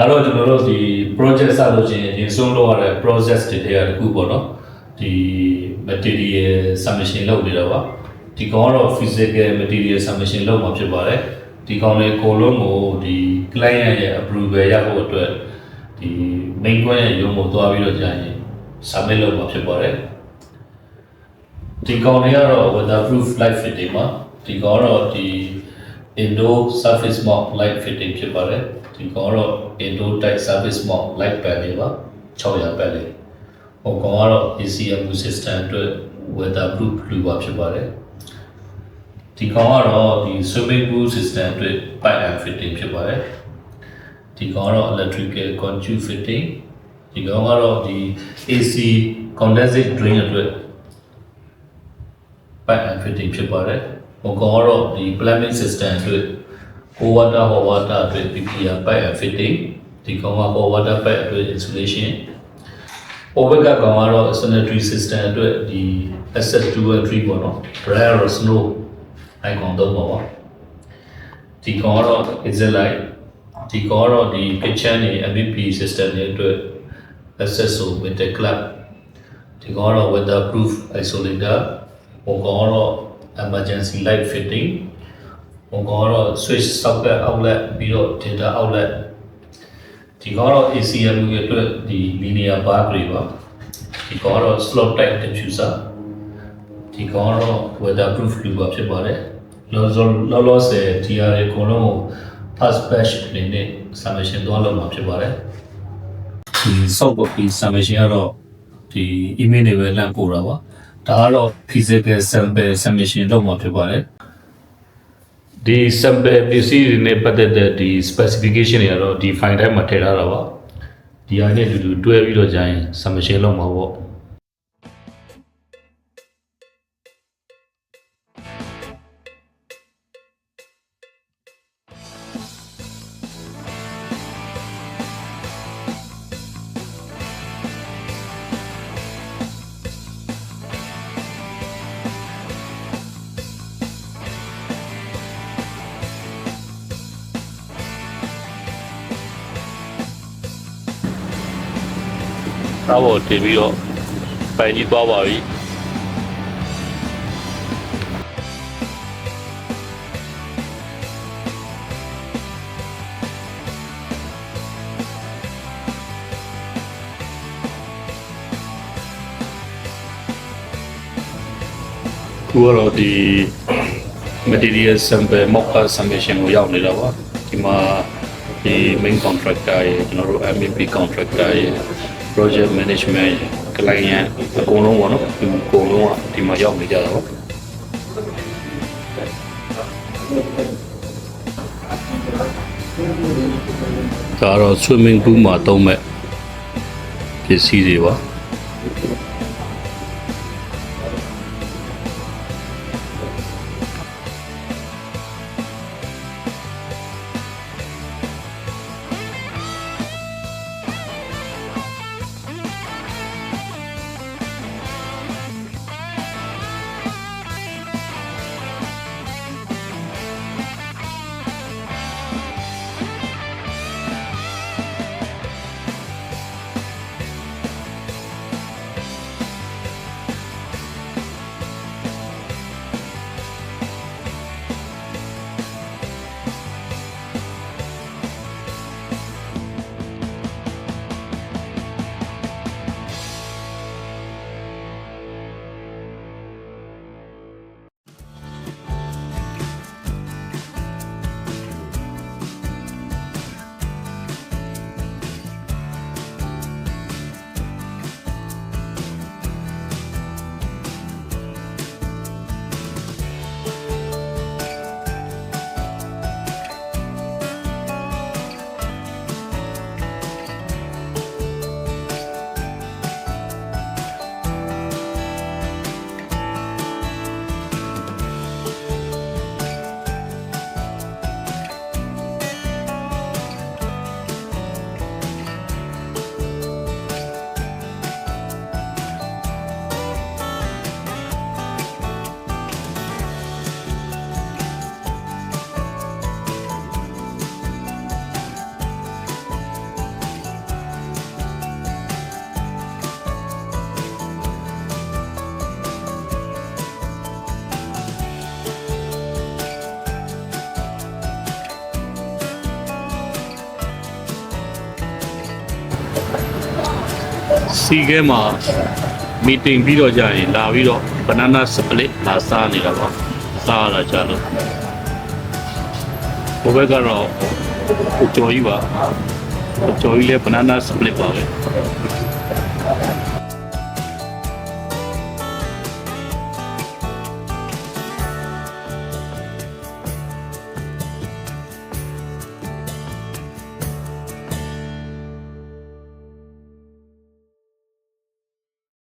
တော့ကျွန်တော်တို့ဒီ project စလို့ချင်းရင်ဆုံးလုပ်ရတဲ့ process တွေထဲကတစ်ခုပေါ့နော်ဒီ material submission လုပ်နေတာပါဒီကောင်ကတော့ physical material submission လုပ်မှာဖြစ်ပါတယ်ဒီကောင်လေးအကုန်လုံးကိုဒီ client ရဲ့ approval ရဖို့အတွက်ဒီ main ကွန်းရဲ့ရုံးကိုသွားပြီးတော့ကြာရင် submit လုပ်မှာဖြစ်ပါတယ်ဒီကောင်လေးကတော့ weatherproof light fitting ပါဒီကောင်ကတော့ဒီ indoor surface mount light fitting ဖြစ်ပါတယ်ဒီကောင်ကတော့ indoor type surface mount light panel ပါ600 panel ဟိုကောင်ကတော့ ACMU system အတွက် weatherproof လူပါဖြစ်ပါတယ်ဒီကောင်ကတော့ဒီ swimming pool system အတွက် pipe and fitting ဖြစ်ပါတယ်ဒီကောင်ကတော့ electrical conduit fitting ဒီကောင်ကတော့ဒီ AC condensate drain အတွက် pipe and fitting ဖြစ်ပါတယ်ဟိုကောင်ကတော့ဒီ plumbing system အတွက် cold water hot water အတွက် PPR pipe and fitting ဒီကောင်က hot water pipe အတွက် insulation ဟိုဘက်ကကောင်ကတော့ sanitary system အတွက်ဒီ SS2 and 3ပေါ့နော် dry or snow အိုင်ကောင်တော့ပါပါဒီကောင်ကတော့ exit light ဒီကောင်ကတော့ဒီ kitchen တွေ MEP system တွေအတွက် SSO winter club ဒီကောင်ကတော့ weatherproof isolator ဟိုကောင်ကတော့ emergency light fitting ဟိုကောင်ကတော့ switch socket outlet ပြီးတော့ data outlet ဒီကောင်ကတော့ ACMU ရဲ့အတွက်ဒီ linear bar တွေပါဒီကောင်ကတော့ slot type diffuser ဒီကောင်ကတော့ weatherproof လူပါဖြစ်ပါတယ်လောလောဆယ် TR အကုန်လုံးကို fast batch အနေနဲ့ submission သွားလုပ်မှာဖြစ်ပါတယ်ဒီ soft copy submission ကတော့ဒီ email တွေပဲလမ်းပို့တာပါဒါကတော့ physical sample submission လုပ်မှာဖြစ်ပါတယ်ဒီ sample ပစ္စည်းတွေနဲ့ပတ်သက်တဲ့ဒီ specification တွေကတော့ဒီ file တိုင်းမှာထည့်ထားတာပါဒီအားနဲ့အတူတူတွဲပြီးတော့ကြာရင် submission လုပ်မှာပေါ့တော့တင်ပြီးတော့ပိုင်ကြီးသွားပါပြီခုကတော့ဒီ material sample mock submission ကိုရောက်နေတာပါဒီမှာဒီ main contractor ရေကျွန်တော်တို့ MEP contractor ရေproject management client အကုန်လုံးပေါ့နော်ဒီအကုန်လုံးကဒီမှာရောက်နေကြတာပေါ့ဒါတော့ swimming pool မှာသုံးမဲ့ပစ္စည်းတွေပါ စီခဲမှာမီတင်ပြီးတော့ကြာရင်လာပြီးတော့ banana split လာစားနေတာပါစားရတာကြာလို့ဘဘကတော့ကိုကျော်ကြီးပါကိုကျော်ကြီးလည်း banana split ပါပဲ